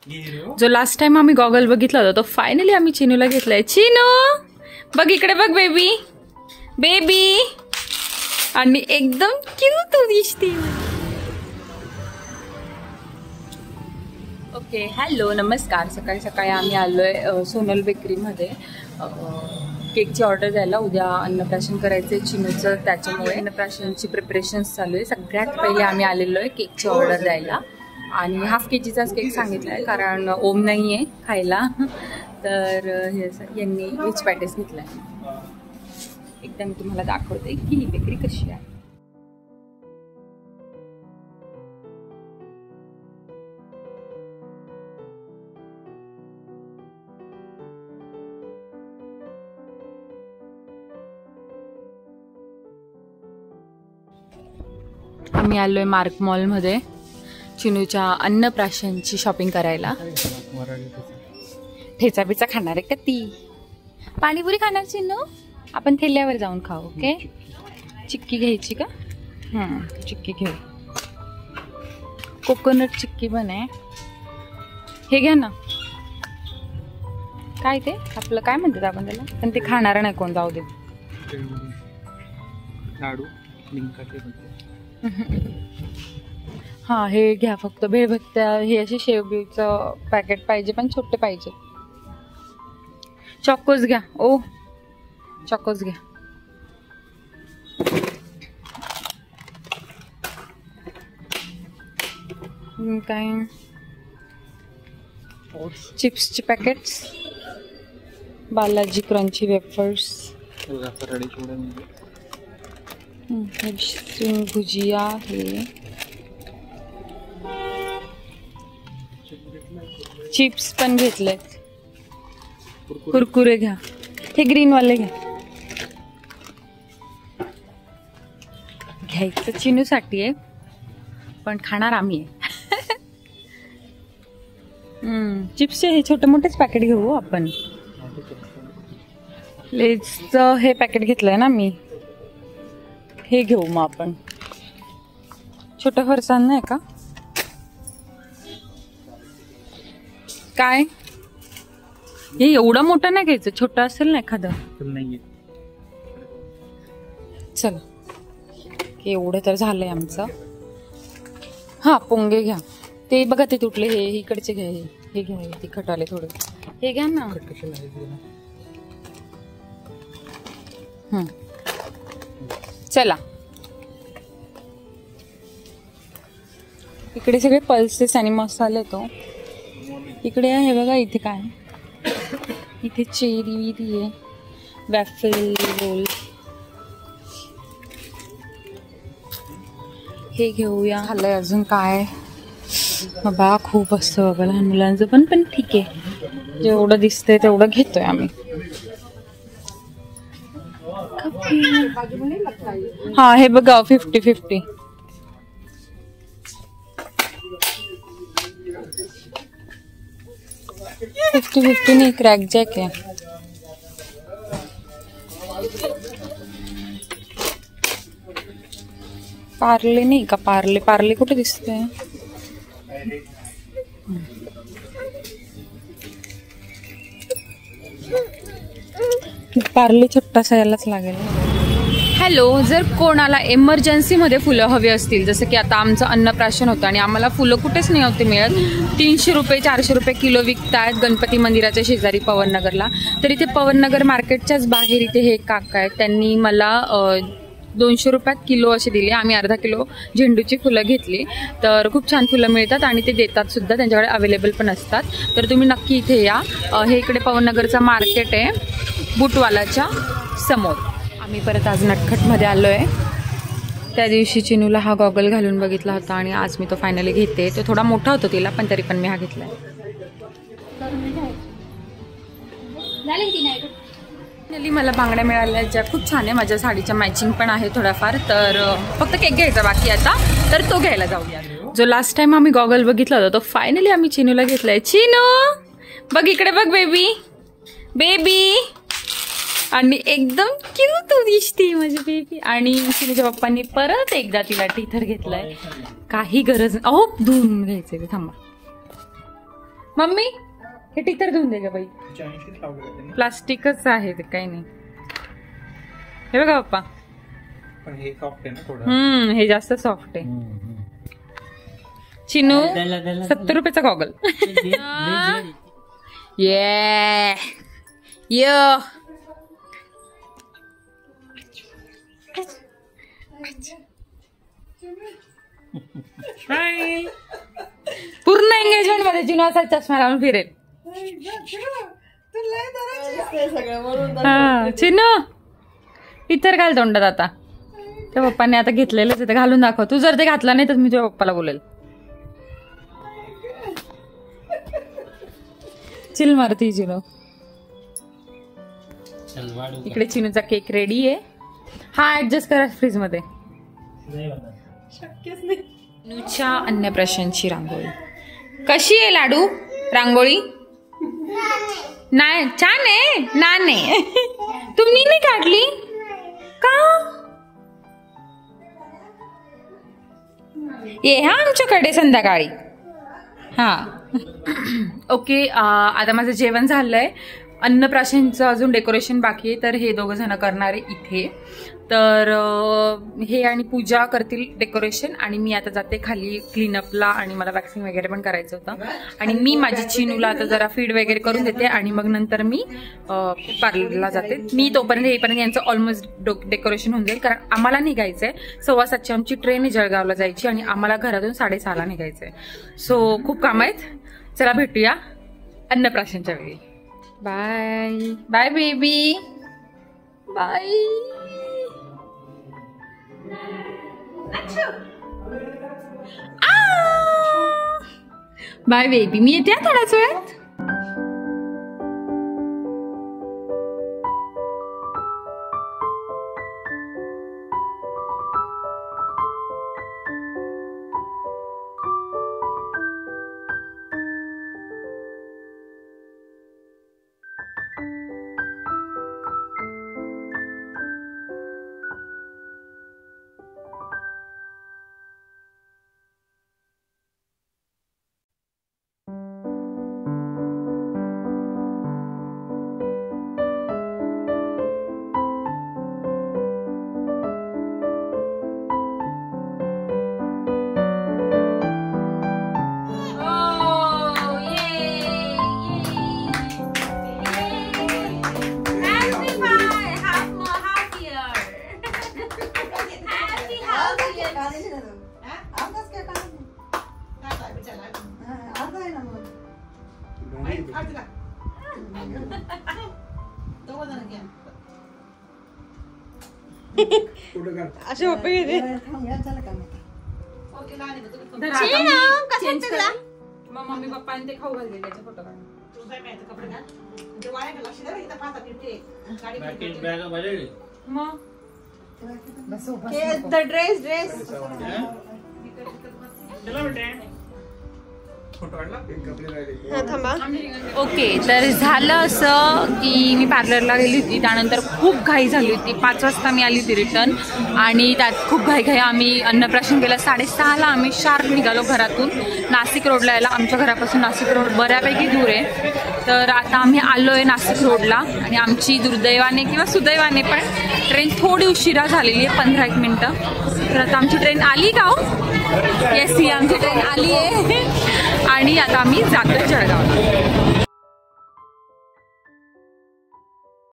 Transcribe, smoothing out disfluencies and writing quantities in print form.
जो last time आम्ही goggle बघितला होता तो फायनली आम्ही चिनूला घेतलाय. चिनू बघ इकडे बघ बेबी बेबी, आणि एकदम क्यूट दिसते. ओके हॅलो नमस्कार. सकाळी सकाळी आम्ही आलोय सोनल बेकरीमध्ये केकची ऑर्डर द्यायला. उद्या अन्नप्राशन करायचंय चिनूचं, त्याच्यामुळे अन्नप्राशनची प्रिपरेशन्स चालू आहे. सगळ्यात पहिले आम्ही आलेलो आहे केकची ऑर्डर द्यायला आणि हाफ केजीचाच केक सांगितला आहे कारण ओम नाही आहे खायला, तर यांनी व्हेज पॅटीस घेतला आहे. एकदा मी तुम्हाला दाखवते की ही बेकरी कशी आहे. आम्ही आलोय मार्क मॉलमध्ये चिनूच्या अन्नप्राशनची शॉपिंग करायला. ठेचा बिचा खाणार आहे का ती? पाणीपुरी खाणार चिनू? आपण ठेल्यावर जाऊन खाऊ. ओके चिक्की घ्यायची का? चिक्की घेऊ. कोकोनट चिक्की पण आहे. हे घ्या ना. काय ते आपलं काय म्हणतात आपण त्याला, पण ते खाणार नाही कोण. जाऊ दे. हा हे घ्या फक्त. भेळभत्त्या हे असे शेवबीचं पॅकेट पाहिजे पण छोटे पाहिजे. चॉकोज घ्या. ओ चॉकोज घ्या. काय चिप्सचे पॅकेट्स, बालाजी क्रंची वेफर्स, भुजिया, हे चिप्स पण घेतलेत. कुरकुरे घ्या. हे ग्रीन वाले घ्या. घ्यायचं चिनूसाठी आहे पण खाणार आम्ही आहे. चिप्सचे हे छोटे मोठेच पॅकेट घेऊ आपण. लेजचं हे पॅकेट घेतलंय ना मी, हे घेऊ मग आपण. छोटं फरसाण नाही का? काय हे एवढं मोठं नाही घ्यायचं, छोटं असेल ना एखादं. चला एवढं तर झालंय आमचं. हा पोंगे घ्या. ते बघा ते तुटले. हे इकडचे घ्या. हे घ्या. हे तिखटवाले थोडे हे घ्या ना. चला इकडे सगळे पल्सेस आणि मसाले तो इकडे आहे. बघा इथे काय, इथे चेरी विरी आहे, वॅफल रोल. हे घेऊया. झालंय अजून काय बाबा, खूप असतं बाबा लहान मुलांचं पण ठीक आहे. जेवढं दिसतंय तेवढं घेतोय आम्ही. हा हे बघा 50-50. नाही क्रॅक जॅक आहे. पार्ले नाही का? पार्ले कुठे दिसते? पार्ले छोटासा यालाच लागेल. हॅलो, जर कोणाला एमर्जन्सीमध्ये फुलं हवी असतील, जसं की आता आमचं अन्नप्राशन होतं आणि आम्हाला फुलं कुठेच नाही होते मिळत, 300 रुपये 400 रुपये किलो विकतायत गणपती मंदिराच्या शेजारी पवननगरला. तर इथे पवननगर मार्केटच्याच बाहेर इथे हे काका आहेत, त्यांनी मला 200 रुपयात किलो असे दिले. आम्ही अर्धा किलो झेंडूची फुलं घेतली. तर खूप छान फुलं मिळतात आणि ते देतात सुद्धा, त्यांच्याकडे अवेलेबल पण असतात. तर तुम्ही नक्की इथे या. हे इकडे पवननगरचं मार्केट आहे, बुटवालाच्या समोर. आम्ही परत आज नटखटमध्ये आलो आहे. त्या दिवशी चिनूला हा गॉगल घालून बघितला होता आणि आज मी तो फायनली घेते. तो थोडा मोठा होता तिला, पण तरी पण मी हा घेतला आहे. फायनली मला बांगड्या मिळाल्या ज्या खूप छान आहे, माझ्या साडीच्या मॅचिंग पण आहे थोडाफार. तर फक्त केक घ्यायचा बाकी आता, तर तो घ्यायला जाऊया. जो लास्ट टाइम आम्ही गॉगल बघितला होता तो फायनली आम्ही चिनूला घेतलाय. चिनू बघ इकडे बघ बेबी बेबी, आणि एकदम क्यूट दिसते माझी बेबी. आणि चिनूच्या पप्पांनी परत एकदा तिला टीथर घेतलाय. काही गरज अहो धुवून घ्यायचंय, थांबा. मम्मी हे टिकर धुवून दे ग बाई, प्लास्टिकच आहे ते, काही नाही. हे बघा पप्पा, हे सॉफ्ट आहे ना थोडं. हे जास्त सॉफ्ट आहे. चिनू 70 रुपयाचा गॉगल. ये पूर्ण एंगेजमेंट मध्ये चिनू असा चष्मा लावून फिरेल. चिनू इतर घाल तोंडात आता. त्या पप्पाने आता घेतलेलंच आहे, घालून दाखव. तू जर ते घातला नाही तर मी तुझ्या पप्पाला बोलेल. चिल मारती चिनू. इकडे चिनूचा केक रेडी आहे. हा ऍडजस्ट करा फ्रीज मध्ये. शक्यच नाही. चिनूच्या अन्नप्राशनची रांगोळी कशी आहे लाडू? रांगोळी नाही छान आहे ना? नाही तुम्ही नाही काढली का? ये हा आमच्याकडे संध्याकाळी. हा ओके. आता माझं जेवण झालंय. अन्नप्राशनचं अजून डेकोरेशन बाकी आहे, तर हे दोघं जण करणार आहे इथे. तर हे आणि पूजा करतील डेकोरेशन, आणि मी आता जाते खाली क्लीनअपला, आणि मला वॅक्सिंग वगैरे पण करायचं होतं. आणि मी माझी चिनूला आता जरा फीड वगैरे करून देते, आणि मग नंतर मी पार्लरला जाते. मी तोपर्यंत येईपर्यंत यांचं ऑलमोस्ट डेकोरेशन होऊन जाईल, कारण आम्हाला निघायचंय 7:15ची आमची ट्रेन आहे जळगावला जायची, आणि आम्हाला घरातून 6:30ला निघायचंय. सो खूप काम आहेत. चला भेटूया अन्नप्राशनच्या वेळी. Bye bye baby, bye. Bye baby, मी येते थोड्याच वेळात. असे पप्पा घेते. मम्मी पप्पाने ते खाऊ घालले त्याचे फोटो काढून. ओके, तर झालं असं की मी पार्लरला गेली होती, त्यानंतर खूप घाई झाली होती. 5 वाजता मी आली होती रिटर्न, आणि त्यात खूप घाई आम्ही अन्नप्राशन केलं. 6:30ला आम्ही शार्प निघालो घरातून नाशिक रोडला यायला. आमच्या घरापासून नाशिक रोड बऱ्यापैकी दूर आहे. तर आता आम्ही आलोय नाशिक रोडला, आणि आमची दुर्दैवाने किंवा सुदैवाने पण ट्रेन थोडी उशिरा झालेली आहे, 15-1 मिनिटं. तर आता आमची ट्रेन आली का? येस, ही आमची ट्रेन आली आहे, आणि आता आम्ही जातोय जळगावला.